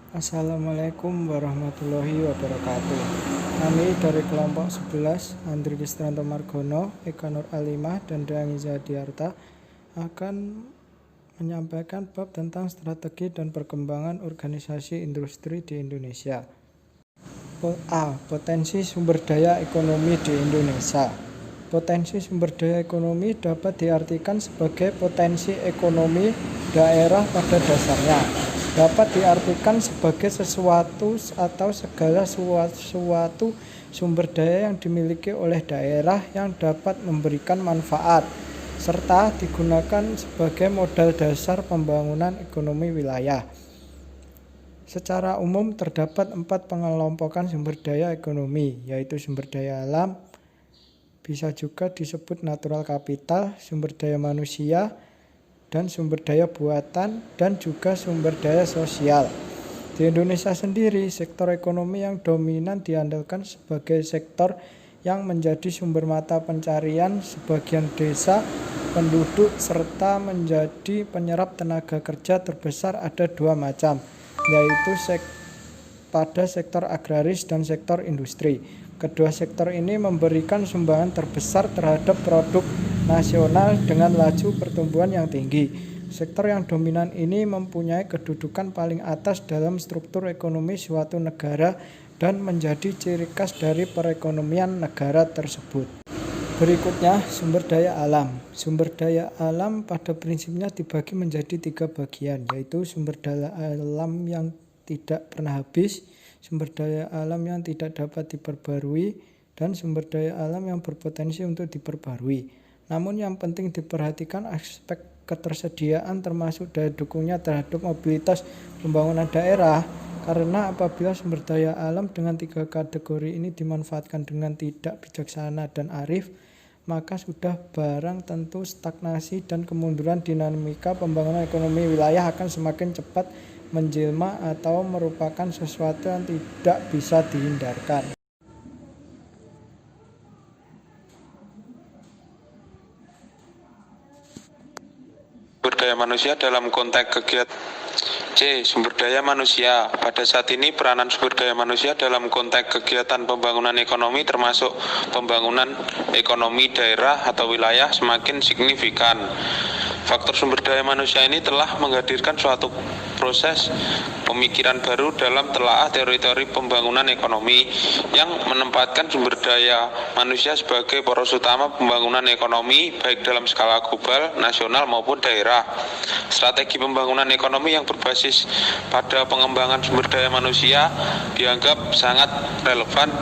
Assalamualaikum warahmatullahi wabarakatuh. Kami dari kelompok 11, Andri Kistranto Margono, Eka Nur Alimah, dan Dangi Zadiarta akan menyampaikan bab tentang strategi dan perkembangan organisasi industri di Indonesia. Potensi sumber daya ekonomi di Indonesia. Potensi sumber daya ekonomi dapat diartikan sebagai potensi ekonomi daerah pada dasarnya. Dapat diartikan sebagai sesuatu atau segala sesuatu sumber daya yang dimiliki oleh daerah yang dapat memberikan manfaat, serta digunakan sebagai modal dasar pembangunan ekonomi wilayah. Secara umum terdapat 4 pengelompokan sumber daya ekonomi, yaitu sumber daya alam, bisa juga disebut natural capital, sumber daya manusia, dan sumber daya buatan, dan juga sumber daya sosial. Di Indonesia sendiri, sektor ekonomi yang dominan diandalkan sebagai sektor yang menjadi sumber mata pencarian sebagian desa, penduduk, serta menjadi penyerap tenaga kerja terbesar ada 2 macam, yaitu pada sektor agraris dan sektor industri. Kedua sektor ini memberikan sumbangan terbesar terhadap produk nasional dengan laju pertumbuhan yang tinggi. Sektor yang dominan ini mempunyai kedudukan paling atas dalam struktur ekonomi suatu negara dan menjadi ciri khas dari perekonomian negara tersebut. Berikutnya, sumber daya alam. Sumber daya alam pada prinsipnya dibagi menjadi 3 bagian, yaitu sumber daya alam yang tidak pernah habis, sumber daya alam yang tidak dapat diperbarui, dan sumber daya alam yang berpotensi untuk diperbarui. Namun yang penting diperhatikan aspek ketersediaan termasuk daya dukungnya terhadap mobilitas pembangunan daerah, karena apabila sumber daya alam dengan 3 kategori ini dimanfaatkan dengan tidak bijaksana dan arif, maka sudah barang tentu stagnasi dan kemunduran dinamika pembangunan ekonomi wilayah akan semakin cepat menjelma atau merupakan sesuatu yang tidak bisa dihindarkan. Sumber daya manusia dalam konteks kegiatan. C. Sumber daya manusia. Pada saat ini peranan sumber daya manusia dalam konteks kegiatan pembangunan ekonomi termasuk pembangunan ekonomi daerah atau wilayah semakin signifikan. Faktor sumber daya manusia ini telah menghadirkan suatu proses pemikiran baru dalam telaah teori-teori pembangunan ekonomi yang menempatkan sumber daya manusia sebagai poros utama pembangunan ekonomi baik dalam skala global, nasional maupun daerah. Strategi pembangunan ekonomi yang berbasis pada pengembangan sumber daya manusia dianggap sangat relevan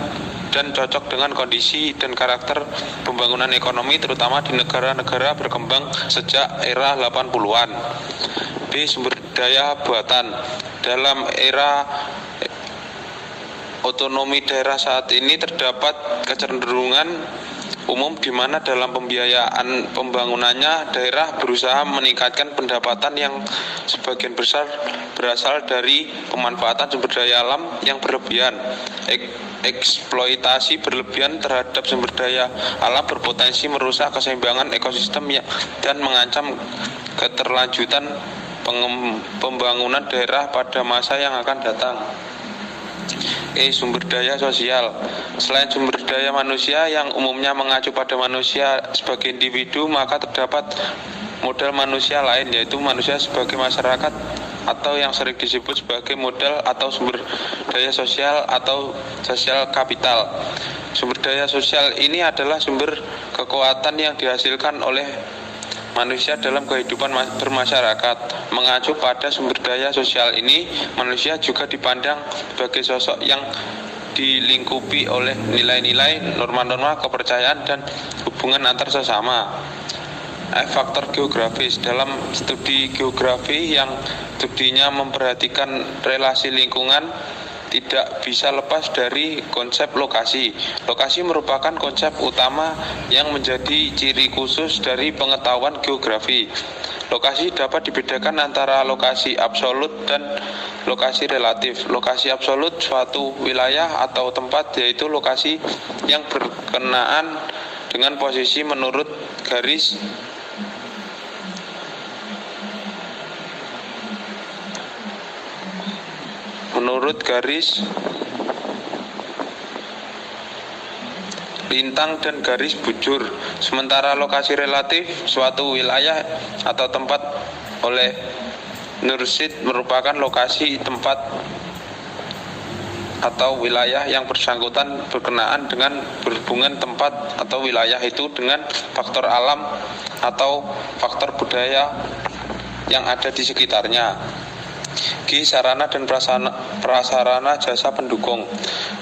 dan cocok dengan kondisi dan karakter pembangunan ekonomi terutama di negara-negara berkembang sejak era 80-an. B. Sumber daya buatan. Dalam era otonomi daerah saat ini terdapat kecenderungan umum di mana dalam pembiayaan pembangunannya daerah berusaha meningkatkan pendapatan yang sebagian besar berasal dari pemanfaatan sumber daya alam yang berlebihan. Eksploitasi berlebihan terhadap sumber daya alam berpotensi merusak keseimbangan ekosistem dan mengancam keterlanjutan pembangunan daerah pada masa yang akan datang. Sumber daya sosial. Selain sumber daya manusia yang umumnya mengacu pada manusia sebagai individu, maka terdapat modal manusia lain, yaitu manusia sebagai masyarakat atau yang sering disebut sebagai modal atau sumber daya sosial atau sosial kapital. Sumber daya sosial ini adalah sumber kekuatan yang dihasilkan oleh manusia dalam kehidupan bermasyarakat. Mengacu pada sumber daya sosial ini, manusia juga dipandang sebagai sosok yang dilingkupi oleh nilai-nilai, norma-norma, kepercayaan, dan hubungan antar sesama. Faktor geografis. Dalam studi geografi yang studinya memperhatikan relasi lingkungan, tidak bisa lepas dari konsep lokasi. Lokasi merupakan konsep utama yang menjadi ciri khusus dari pengetahuan geografi. Lokasi dapat dibedakan antara lokasi absolut dan lokasi relatif. Lokasi absolut suatu wilayah atau tempat yaitu lokasi yang berkenaan dengan posisi menurut garis menurut garis lintang dan garis bujur, sementara lokasi relatif suatu wilayah atau tempat oleh Nursid merupakan lokasi tempat atau wilayah yang bersangkutan berkenaan dengan berhubungan tempat atau wilayah itu dengan faktor alam atau faktor budaya yang ada di sekitarnya. G. Sarana dan prasarana jasa pendukung.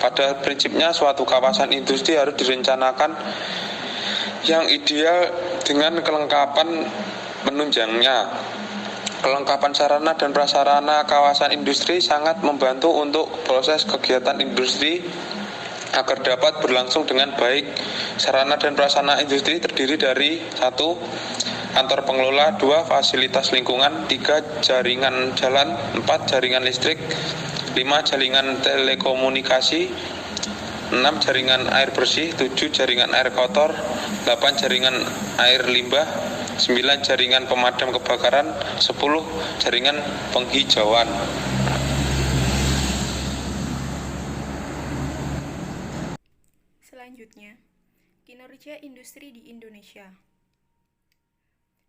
Pada prinsipnya suatu kawasan industri harus direncanakan yang ideal dengan kelengkapan penunjangnya. Kelengkapan sarana dan prasarana kawasan industri sangat membantu untuk proses kegiatan industri agar dapat berlangsung dengan baik. Sarana dan prasarana industri terdiri dari 1. Kantor pengelola, 2. Fasilitas lingkungan, 3. Jaringan jalan, 4. Jaringan listrik, 5. Jaringan telekomunikasi, 6. Jaringan air bersih, 7. Jaringan air kotor, 8. Jaringan air limbah, 9. Jaringan pemadam kebakaran, 10. Jaringan penghijauan. Selanjutnya, kinerja industri di Indonesia.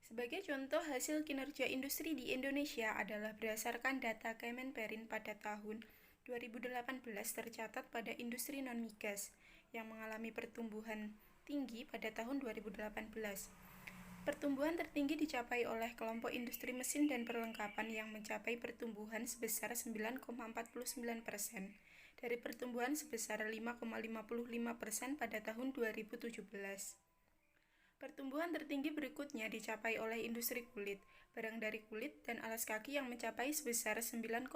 Sebagai contoh, hasil kinerja industri di Indonesia adalah berdasarkan data Kemenperin pada tahun 2018 tercatat pada industri non-migas yang mengalami pertumbuhan tinggi pada tahun 2018. Pertumbuhan tertinggi dicapai oleh kelompok industri mesin dan perlengkapan yang mencapai pertumbuhan sebesar 9,49% dari pertumbuhan sebesar 5,55% pada tahun 2017. Pertumbuhan tertinggi berikutnya dicapai oleh industri kulit, barang dari kulit, dan alas kaki yang mencapai sebesar 9,42%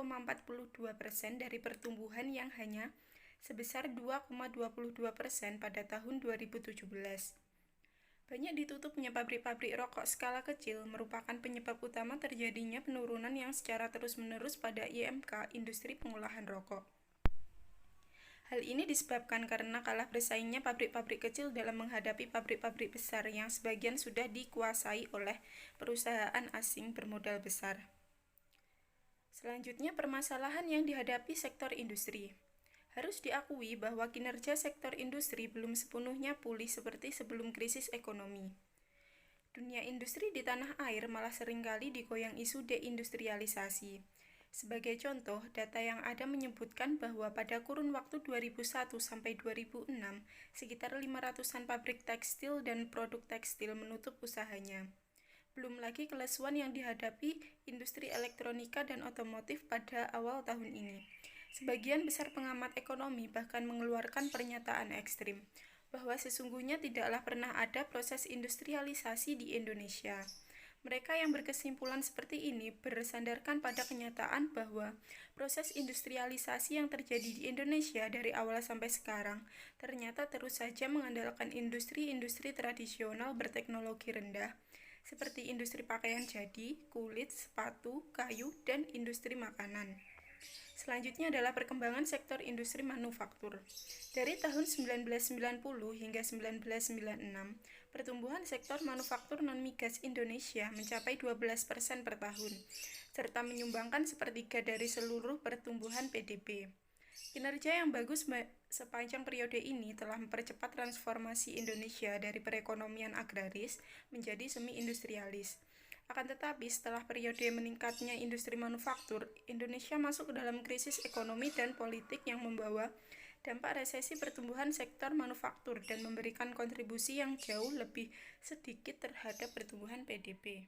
dari pertumbuhan yang hanya sebesar 2,22% pada tahun 2017. Banyak ditutupnya pabrik-pabrik rokok skala kecil merupakan penyebab utama terjadinya penurunan yang secara terus-menerus pada IMK industri pengolahan rokok. Hal ini disebabkan karena kalah bersaingnya pabrik-pabrik kecil dalam menghadapi pabrik-pabrik besar yang sebagian sudah dikuasai oleh perusahaan asing bermodal besar. Selanjutnya, permasalahan yang dihadapi sektor industri. Harus diakui bahwa kinerja sektor industri belum sepenuhnya pulih seperti sebelum krisis ekonomi. Dunia industri di tanah air malah seringkali digoyang isu deindustrialisasi. Sebagai contoh, data yang ada menyebutkan bahwa pada kurun waktu 2001 sampai 2006, sekitar 500-an pabrik tekstil dan produk tekstil menutup usahanya. Belum lagi kelesuan yang dihadapi industri elektronika dan otomotif pada awal tahun ini. Sebagian besar pengamat ekonomi bahkan mengeluarkan pernyataan ekstrim, bahwa sesungguhnya tidaklah pernah ada proses industrialisasi di Indonesia. Mereka yang berkesimpulan seperti ini bersandarkan pada kenyataan bahwa proses industrialisasi yang terjadi di Indonesia dari awal sampai sekarang ternyata terus saja mengandalkan industri-industri tradisional berteknologi rendah seperti industri pakaian jadi, kulit, sepatu, kayu, dan industri makanan. Selanjutnya adalah perkembangan sektor industri manufaktur. Dari tahun 1990 hingga 1996, pertumbuhan sektor manufaktur non-migas Indonesia mencapai 12% per tahun, serta menyumbangkan sepertiga dari seluruh pertumbuhan PDB. Kinerja yang bagus sepanjang periode ini telah mempercepat transformasi Indonesia dari perekonomian agraris menjadi semi-industrialis. Akan tetapi, setelah periode meningkatnya industri manufaktur, Indonesia masuk ke dalam krisis ekonomi dan politik yang membawa dampak resesi pertumbuhan sektor manufaktur dan memberikan kontribusi yang jauh lebih sedikit terhadap pertumbuhan PDB.